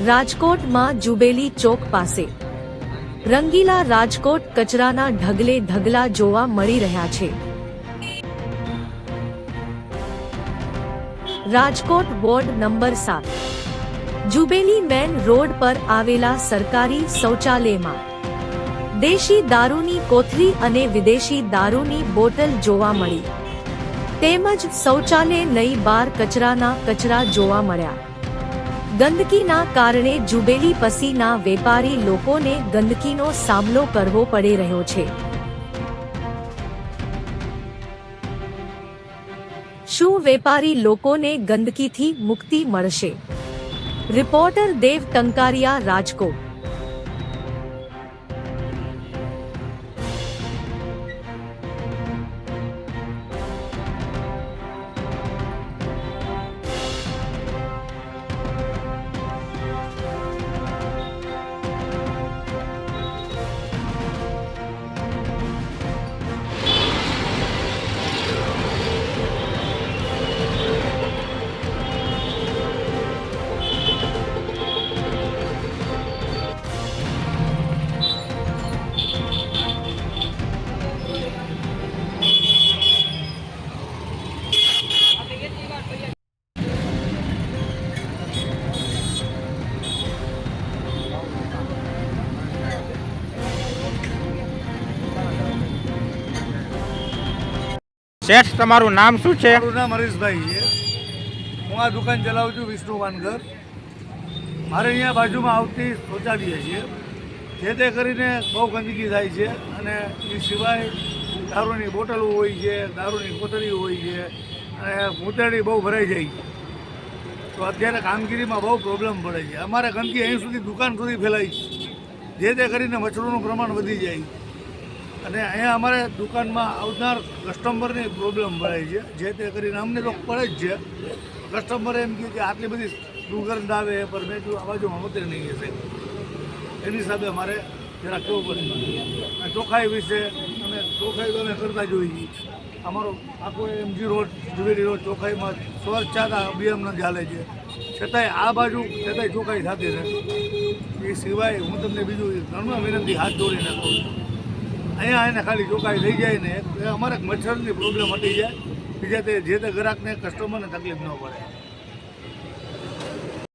રાજકોટમાં જુબેલી ચોક પાસે રંગીલા રાજકોટ કચરાના ઢગલે ઢગલા જોવા મળી રહ્યા છે। Rajkot ward number 7 jubilee main road પર આવેલા સરકારી શૌચાલયમાં દેશી દારૂની કોથળી અને વિદેશી દારૂની બોટલ જોવા મળી તેમજ શૌચાલયની બહાર કચરાના કચરા જોવા મળ્યા। ગંદકીના કારણે જુબેલી પસીના વેપારી લોકોને ગંદકીનો સામનો કરવો પડી રહ્યો છે। શું વેપારી લોકોને ગંદકીથી મુક્તિ મળશે? રિપોર્ટર દેવ ટંકારિયા, રાજકોટ। શેઠ, તમારું નામ શું છે? મારું નામ હરીશભાઈ છે। હું આ દુકાન ચલાવું છું, વિષ્ણુ વાનગર। મારે અહીંયા બાજુમાં આવતી શૌચાલય છે, જે તે કરીને બહુ ગંદકી થાય છે અને એ સિવાય દારૂની બોટલો હોય છે, દારૂની કોથળી હોય છે અને મૂતરડી બહુ ભરાઈ જાય છે। તો અત્યારે કામગીરીમાં બહુ પ્રોબ્લેમ પડે છે। અમારે ગંદકી અહીં સુધી દુકાન સુધી ફેલાય છે, જે તે કરીને મચ્છરોનું પ્રમાણ વધી જાય અને અહીંયા અમારે દુકાનમાં આવનાર કસ્ટમરની પ્રોબ્લેમ પડે છે, જે તે કરીને અમને તો પડે જ છે। કસ્ટમરે એમ કહ્યું કે આટલી બધી દુર્ગંધ આવે પર મેં જો આ બાજુમાં હોતે નહીં હશે, એની હિસાબે અમારે જરા કહેવું પડે। ચોખ્ખાઈ વિશે અને ચોખ્ખાઈ તો અમે કરતા જોઈએ। અમારો આખો MG રોડ, જુબેલી રોડ ચોખ્ખાઈમાં સ્વચ્છતા અભિયાન ચાલે છે, છતાંય આ બાજુ છતાંય ચોખ્ખાઈ થતી નથી। એ સિવાય હું તમને બીજું ઘણું વિનંતી હાથ જોડીને કહું છું, અહીંયા એને ખાલી ચોખ્ખાઈ થઈ જાય ને અમારે મચ્છરની પ્રોબ્લેમ હટી જાય, બીજા જે તે ગ્રાહકને કસ્ટમરને તકલીફ ન પડે।